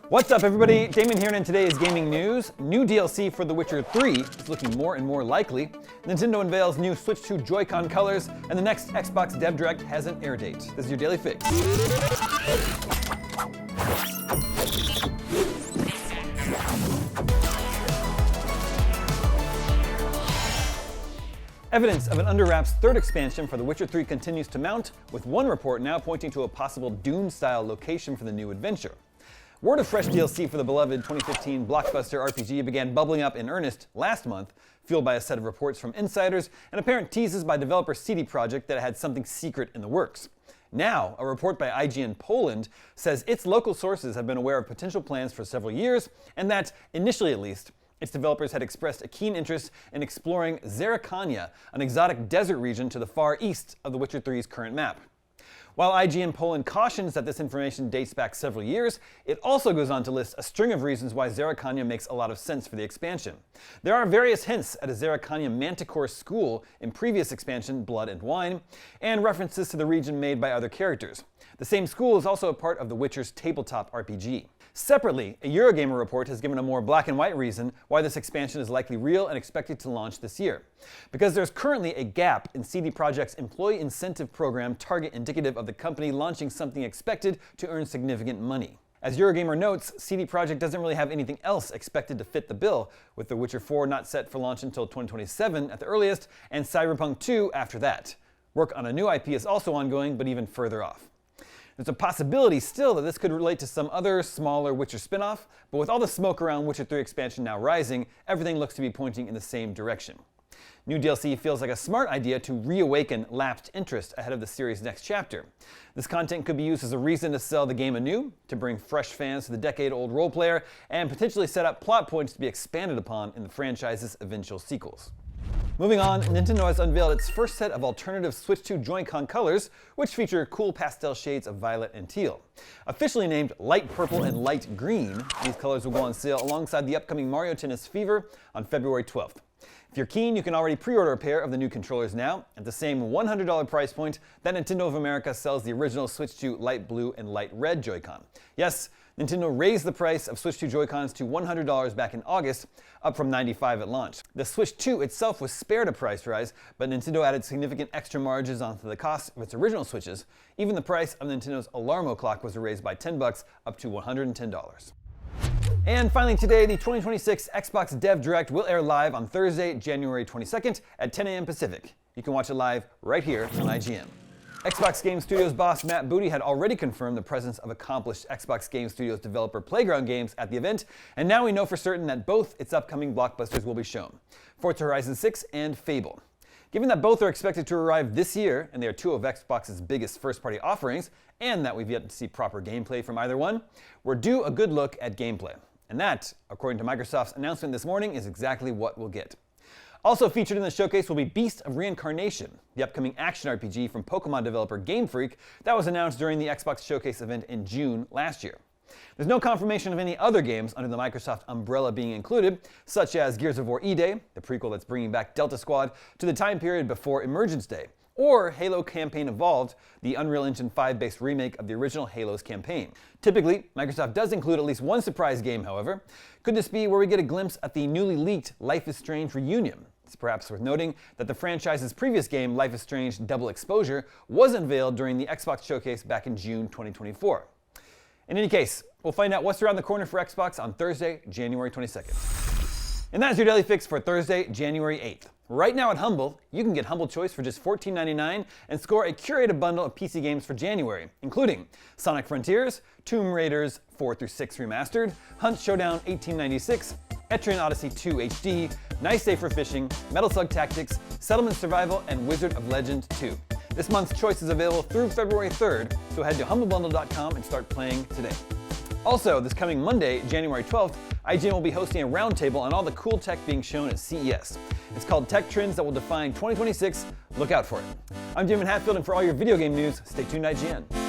What's up, everybody? Damon here, and in today's gaming news, new DLC for The Witcher 3 is looking more and more likely. Nintendo unveils new Switch 2 Joy-Con colors, and the next Xbox Dev Direct has an air date. This is your Daily Fix. Evidence of an under-wraps third expansion for The Witcher 3 continues to mount, with one report now pointing to a possible Dune-style location for the new adventure. Word of fresh DLC for the beloved 2015 blockbuster RPG began bubbling up in earnest last month, fueled by a set of reports from insiders and apparent teases by developer CD Projekt that it had something secret in the works. Now, a report by IGN Poland says its local sources have been aware of potential plans for several years, and that, initially at least, its developers had expressed a keen interest in exploring Zerrikania, an exotic desert region to the far east of The Witcher 3's current map. While IGN Poland cautions that this information dates back several years, it also goes on to list a string of reasons why Zerrikania makes a lot of sense for the expansion. There are various hints at a Zerrikania manticore school in previous expansion Blood and Wine, and references to the region made by other characters. The same school is also a part of The Witcher's tabletop RPG. Separately, a Eurogamer report has given a more black and white reason why this expansion is likely real and expected to launch this year. Because there's currently a gap in CD Projekt's employee incentive program target indicative of the company launching something expected to earn significant money. As Eurogamer notes, CD Projekt doesn't really have anything else expected to fit the bill, with The Witcher 4 not set for launch until 2027 at the earliest, and Cyberpunk 2 after that. Work on a new IP is also ongoing, but even further off. There's a possibility still that this could relate to some other smaller Witcher spin-off, but with all the smoke around Witcher 3 expansion now rising, everything looks to be pointing in the same direction. New DLC feels like a smart idea to reawaken lapsed interest ahead of the series' next chapter. This content could be used as a reason to sell the game anew, to bring fresh fans to the decade-old role player, and potentially set up plot points to be expanded upon in the franchise's eventual sequels. Moving on, Nintendo has unveiled its first set of alternative Switch 2 Joy-Con colors, which feature cool pastel shades of violet and teal. Officially named Light Purple and Light Green, these colors will go on sale alongside the upcoming Mario Tennis Fever on February 12th. If you're keen, you can already pre-order a pair of the new controllers now at the same $100 price point that Nintendo of America sells the original Switch 2 Light Blue and Light Red Joy-Con. Yes, Nintendo raised the price of Switch 2 Joy-Cons to $100 back in August, up from $95 at launch. The Switch 2 itself was spared a price rise, but Nintendo added significant extra margins onto the cost of its original Switches. Even the price of Nintendo's Alarmo clock was raised by $10 up to $110. And finally today, the 2026 Xbox Dev Direct will air live on Thursday, January 22nd at 10 a.m. Pacific. You can watch it live right here on IGN. Xbox Game Studios boss Matt Booty had already confirmed the presence of accomplished Xbox Game Studios developer Playground Games at the event, and now we know for certain that both its upcoming blockbusters will be shown, Forza Horizon 6 and Fable. Given that both are expected to arrive this year, and they are two of Xbox's biggest first-party offerings, and that we've yet to see proper gameplay from either one, we're due a good look at gameplay. And that, according to Microsoft's announcement this morning, is exactly what we'll get. Also featured in the showcase will be Beast of Reincarnation, the upcoming action RPG from Pokemon developer Game Freak that was announced during the Xbox Showcase event in June last year. There's no confirmation of any other games under the Microsoft umbrella being included, such as Gears of War E-Day, the prequel that's bringing back Delta Squad to the time period before Emergence Day, or Halo Campaign Evolved, the Unreal Engine 5-based remake of the original Halo's campaign. Typically, Microsoft does include at least one surprise game, however. Could this be where we get a glimpse at the newly leaked Life is Strange reunion? It's perhaps worth noting that the franchise's previous game, Life is Strange Double Exposure, was unveiled during the Xbox Showcase back in June 2024. In any case, we'll find out what's around the corner for Xbox on Thursday, January 22nd. And that's your Daily Fix for Thursday, January 8th. Right now at Humble, you can get Humble Choice for just $14.99 and score a curated bundle of PC games for January, including Sonic Frontiers, Tomb Raiders 4 through 6 Remastered, Hunt Showdown 1896, Etrian Odyssey 2 HD, Nice Day for Fishing, Metal Slug Tactics, Settlement Survival, and Wizard of Legend 2. This month's choice is available through February 3rd, so head to humblebundle.com and start playing today. Also, this coming Monday, January 12th, IGN will be hosting a roundtable on all the cool tech being shown at CES. It's called Tech Trends That Will Define 2026. Look out for it. I'm Damon Hatfield, and for all your video game news, stay tuned to IGN.